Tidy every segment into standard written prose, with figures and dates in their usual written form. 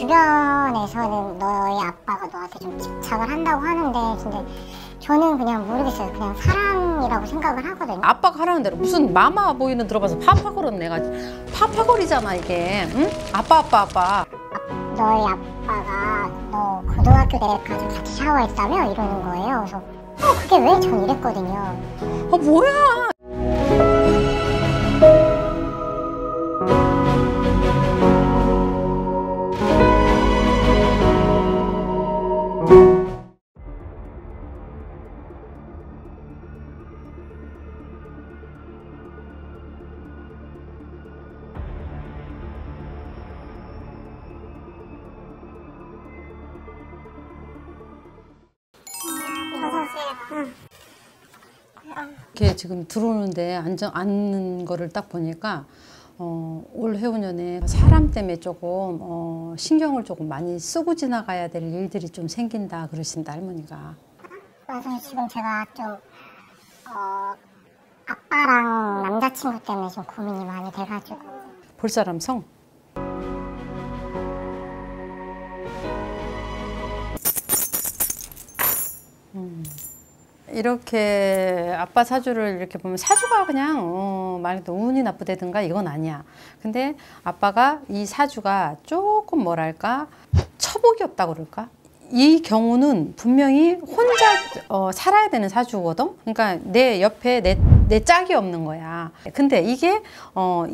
주변에서는 너희 아빠가 너한테 좀 집착을 한다고 하는데 근데 저는 그냥 모르겠어요. 그냥 사랑이라고 생각을 하거든요. 아빠가 하라는 대로 무슨 마마 보이는 들어봐서 파파거리는 내가 파파거리잖아 이게. 응? 아빠. 너희 아빠가 너 고등학교 때까지 같이 샤워했다며? 이러는 거예요. 그래서 그게 왜? 전 이랬거든요. 뭐야. 이렇게 지금 들어오는데 앉는 거를 딱 보니까 올 해운년에 사람 때문에 조금 신경을 조금 많이 쓰고 지나가야 될 일들이 좀 생긴다 그러신다 할머니가. 맞아요. 지금 제가 좀 아빠랑 남자친구 때문에 좀 고민이 많이 돼가지고. 볼 사람 성? 이렇게 아빠 사주를 이렇게 보면 사주가 그냥 말 그대로 운이 나쁘다든가 이건 아니야. 근데 아빠가 이 사주가 조금 뭐랄까 처복이 없다고 그럴까? 이 경우는 분명히 혼자 살아야 되는 사주거든. 그러니까 내 옆에 내 짝이 없는 거야. 근데 이게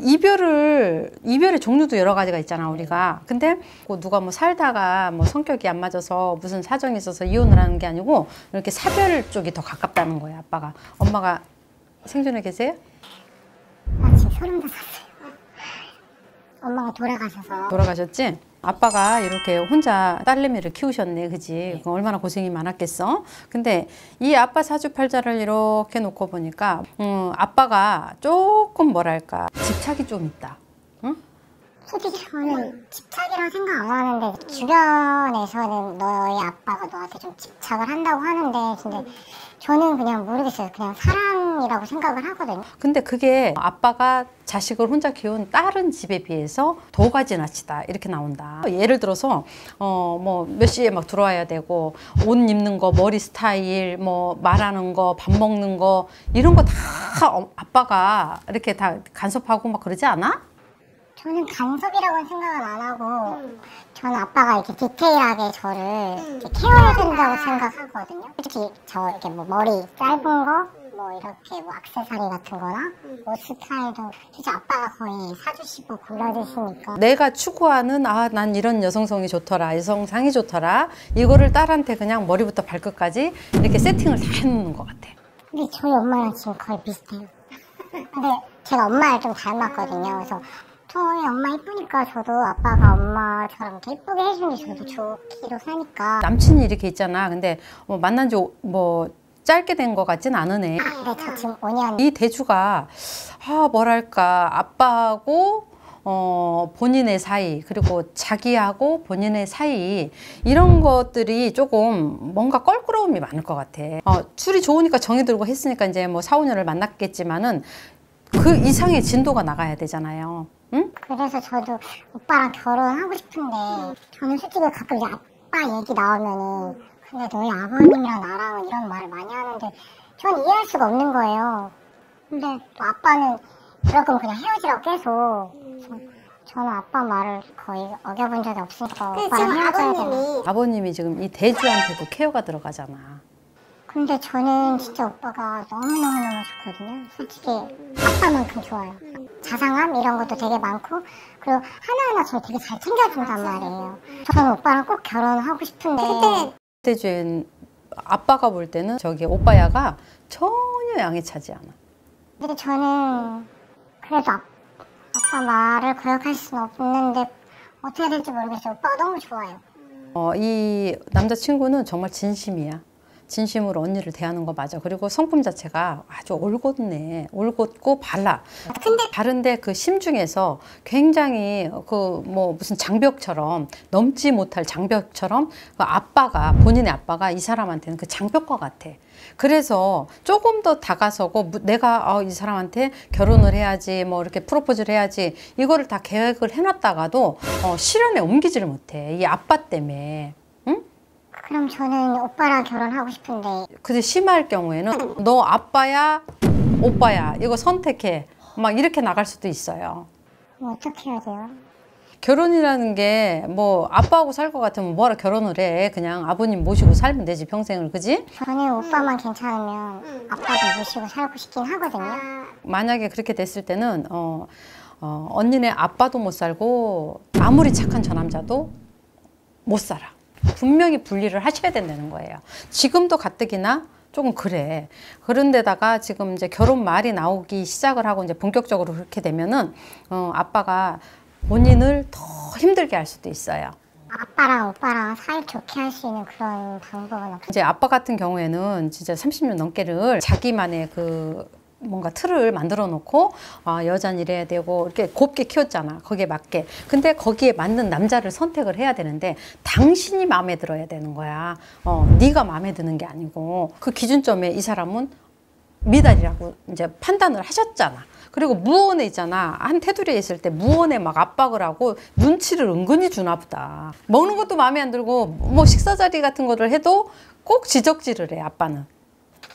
이별의 종류도 여러 가지가 있잖아 우리가. 근데 누가 뭐 살다가 뭐 성격이 안 맞아서 무슨 사정이 있어서 이혼을 하는 게 아니고 이렇게 사별 쪽이 더 가깝다는 거야 아빠가. 엄마가 생존에 계세요? 나 지금 35살이에요. 엄마가 돌아가셔서. 돌아가셨지? 아빠가 이렇게 혼자 딸내미를 키우셨네, 그지? 얼마나 고생이 많았겠어? 근데 이 아빠 사주팔자를 이렇게 놓고 보니까 아빠가 조금 뭐랄까 집착이 좀 있다. 응? 솔직히 저는 집착이라고 생각 안 하는데 주변에서는 너희 아빠가 너한테 좀 집착을 한다고 하는데 근데 저는 그냥 모르겠어요. 그냥 사랑이라고 생각을 하거든요. 근데 그게 아빠가 자식을 혼자 키운 다른 집에 비해서 도가 지나치다 이렇게 나온다. 예를 들어서 뭐 몇 시에 막 들어와야 되고 옷 입는 거, 머리 스타일, 뭐 말하는 거, 밥 먹는 거 이런 거 다 아빠가 이렇게 다 간섭하고 막 그러지 않아? 저는 간섭이라고는 생각은 안 하고 저는 아빠가 이렇게 디테일하게 저를 이렇게 케어해 준다고 생각하거든요. 솔직히 저 이렇게 뭐 머리 짧은 거, 뭐 이렇게 뭐 액세서리 같은 거나 옷 스타일도 진짜 아빠가 거의 사주시고 골라주시니까 내가 추구하는 난 이런 여성성이 좋더라, 여성상이 좋더라 이거를 딸한테 그냥 머리부터 발끝까지 이렇게 세팅을 다 해놓는 것 같아. 근데 저희 엄마랑 지금 거의 비슷해요. 근데 제가 엄마를 좀 닮았거든요. 그래서 저희 엄마 이쁘니까 저도 아빠가 엄마처럼 이렇게 이쁘게 해주니 저도 좋기로 사니까. 남친이 이렇게 있잖아. 근데 만난 지 뭐 짧게 된 것 같진 않으네. 네, 저 지금 5년. 이 대주가 뭐랄까 아빠하고 본인의 사이 그리고 자기하고 본인의 사이 이런 것들이 조금 뭔가 껄끄러움이 많을 것 같아. 술이 좋으니까 정이 들고 했으니까 이제 뭐 4, 5년을 만났겠지만은 그 이상의 진도가 나가야 되잖아요. 응? 그래서 저도 오빠랑 결혼하고 싶은데 저는 솔직히 가끔 이제 아빠 얘기 나오면은 근데 너희 아버님이랑 나랑은 이런 말을 많이 하는데 전 이해할 수가 없는 거예요. 근데 또 아빠는 그럴 거면 그냥 헤어지라고 계속. 저는 아빠 말을 거의 어겨본 적이 없으니까 오빠랑 헤어져야 되나. 아버님이 지금 이 대주한테도 케어가 들어가잖아. 근데 저는 진짜 오빠가 너무너무너무 좋거든요. 솔직히 아빠만큼 좋아요. 자상함 이런 것도 되게 많고 그리고 하나하나 저를 되게 잘 챙겨준단 말이에요. 저는 오빠랑 꼭 결혼하고 싶은데 그때 대주엔 아빠가 볼 때는 저기 오빠야가 전혀 양에 차지 않아. 근데 저는 그래도 아빠 말을 거역할 수는 없는데 어떻게 해야 될지 모르겠어요. 오빠가 너무 좋아요. 이 남자친구는 정말 진심이야. 진심으로 언니를 대하는 거 맞아. 그리고 성품 자체가 아주 올곧네. 올곧고 발라. 근데 바른데 그 심중에서 굉장히 그 뭐 무슨 장벽처럼 넘지 못할 장벽처럼 그 아빠가 본인의 아빠가 이 사람한테는 그 장벽과 같아. 그래서 조금 더 다가서고 내가 이 사람한테 결혼을 해야지 뭐 이렇게 프로포즈를 해야지 이거를 다 계획을 해놨다가도 실현에 옮기지를 못해. 이 아빠 때문에. 응? 그럼 저는 오빠랑 결혼하고 싶은데 근데 심할 경우에는 너 아빠야 오빠야 이거 선택해 막 이렇게 나갈 수도 있어요. 뭐 어떻게 해야 돼요? 결혼이라는 게 뭐 아빠하고 살 것 같으면 뭐하러 결혼을 해. 그냥 아버님 모시고 살면 되지 평생을. 그지? 저는 오빠만 괜찮으면 아빠도 모시고 살고 싶긴 하거든요. 만약에 그렇게 됐을 때는 언니네 아빠도 못 살고 아무리 착한 저 남자도 못 살아. 분명히 분리를 하셔야 된다는 거예요. 지금도 가뜩이나 조금 그래. 그런데다가 지금 이제 결혼 말이 나오기 시작을 하고 이제 본격적으로 그렇게 되면은 아빠가 본인을 더 힘들게 할 수도 있어요. 아빠랑 오빠랑 사이 좋게 할 수 있는 그런 방법은 없어요? 이제 아빠 같은 경우에는 진짜 30년 넘게를 자기만의 그 뭔가 틀을 만들어 놓고 여자는 이래야 되고 이렇게 곱게 키웠잖아. 거기에 맞게. 근데 거기에 맞는 남자를 선택을 해야 되는데 당신이 마음에 들어야 되는 거야. 네가 마음에 드는 게 아니고 그 기준점에 이 사람은 미달이라고 이제 판단을 하셨잖아. 그리고 무언에 있잖아. 한 테두리에 있을 때 무언에 막 압박을 하고 눈치를 은근히 주나 보다. 먹는 것도 마음에 안 들고 뭐 식사 자리 같은 거를 해도 꼭 지적질을 해, 아빠는.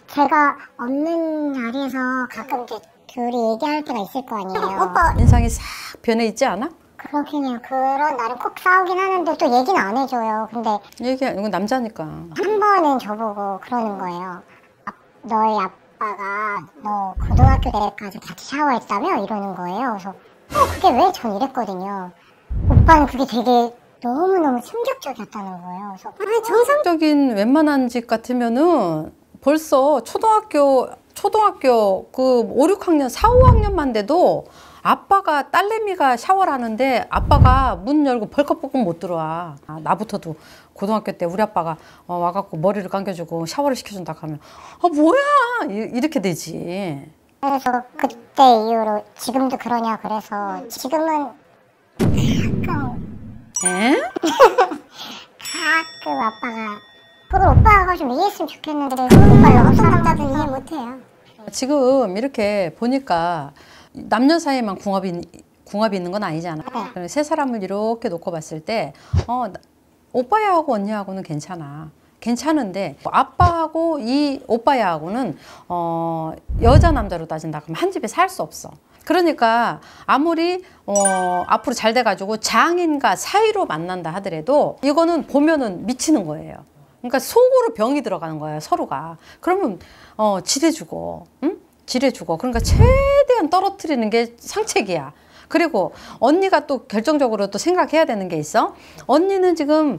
제가 없는 자리에서 가끔 이제 둘이 얘기할 때가 있을 거 아니에요. 오빠 인상이 싹 변해 있지 않아? 그렇긴 해요. 그런 날은 꼭 싸우긴 하는데 또 얘기는 안 해줘요. 근데 이건 남자니까. 한 번은 저보고 그러는 거예요. 너희 아빠가 너 고등학교 때까지 같이 샤워했다며? 이러는 거예요. 그래서 그게 왜? 전 이랬거든요. 오빠는 그게 되게 너무너무 충격적이었다는 거예요. 그래서 정상적인 웬만한 집 같으면은 벌써 초등학교 그 5, 6학년, 4, 5학년만 돼도 아빠가 딸내미가 샤워를 하는데 아빠가 문 열고 벌컥 볶으면 못 들어와. 나부터도 고등학교 때 우리 아빠가 와갖고 머리를 감겨주고 샤워를 시켜준다 하면 뭐야 이렇게 되지. 그래서 그때 이후로 지금도 그러냐 그래서 지금은 에? 가끔 아빠가 그걸 오빠가 좀 이해했으면 좋겠는데 오빠를 어떤 남자도 이해 못해요. 지금 이렇게 보니까 남녀 사이에만 궁합이 있는 건 아니잖아. 네. 세 사람을 이렇게 놓고 봤을 때 오빠야하고 언니하고는 괜찮아. 괜찮은데 아빠하고 이 오빠야하고는 여자 남자로 따진다 그러면 한 집에 살 수 없어. 그러니까 아무리 앞으로 잘 돼가지고 장인과 사이로 만난다 하더라도 이거는 보면은 미치는 거예요. 그러니까 속으로 병이 들어가는 거예요, 서로가. 그러면 지레주고, 응? 지레주고. 그러니까 최대한 떨어뜨리는 게 상책이야. 그리고 언니가 또 결정적으로 또 생각해야 되는 게 있어. 언니는 지금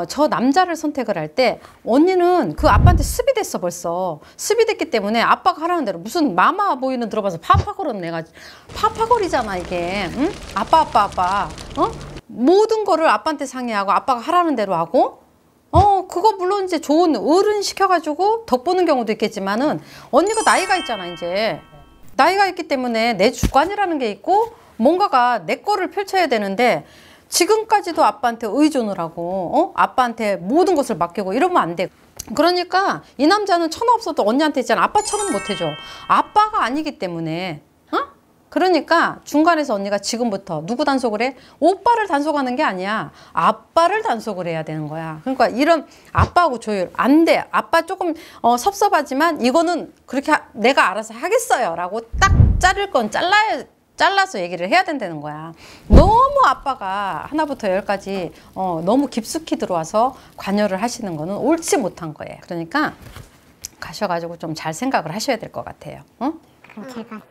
저 남자를 선택을 할 때 언니는 그 아빠한테 습이됐어 벌써. 습이됐기 때문에 아빠가 하라는 대로 무슨 마마 보이는 들어봐서 파파거리는 내가 파파거리잖아 이게. 응? 아빠 모든 거를 아빠한테 상의하고 아빠가 하라는 대로 하고 그거 물론 이제 좋은 어른 시켜가지고 덕보는 경우도 있겠지만은 언니가 나이가 있잖아 이제. 나이가 있기 때문에 내 주관이라는 게 있고 뭔가가 내 거를 펼쳐야 되는데 지금까지도 아빠한테 의존을 하고 아빠한테 모든 것을 맡기고 이러면 안 돼. 그러니까 이 남자는 천하 없어도 언니한테 있잖아. 아빠처럼 못해줘. 아빠가 아니기 때문에. 그러니까 중간에서 언니가 지금부터 누구 단속을 해? 오빠를 단속하는 게 아니야. 아빠를 단속을 해야 되는 거야. 그러니까 이런 아빠하고 조율 안 돼. 아빠 조금 섭섭하지만 이거는 그렇게 내가 알아서 하겠어요 라고 딱 자를 건 잘라서 얘기를 해야 된다는 거야. 너무 아빠가 하나부터 열까지 너무 깊숙이 들어와서 관여를 하시는 거는 옳지 못한 거예요. 그러니까 가셔가지고 좀 잘 생각을 하셔야 될 것 같아요. 그럼 제가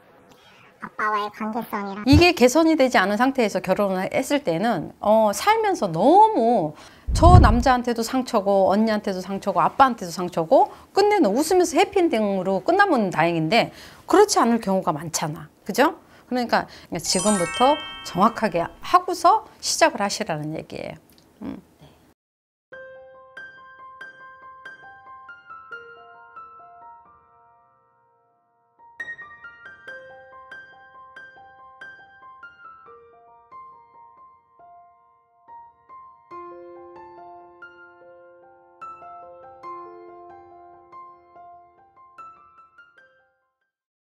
아빠와의 관계성이랑 이게 개선이 되지 않은 상태에서 결혼을 했을 때는 살면서 너무 저 남자한테도 상처고 언니한테도 상처고 아빠한테도 상처고 끝내는 웃으면서 해피엔딩으로 끝나면 다행인데 그렇지 않을 경우가 많잖아. 그죠? 그러니까 지금부터 정확하게 하고서 시작을 하시라는 얘기예요.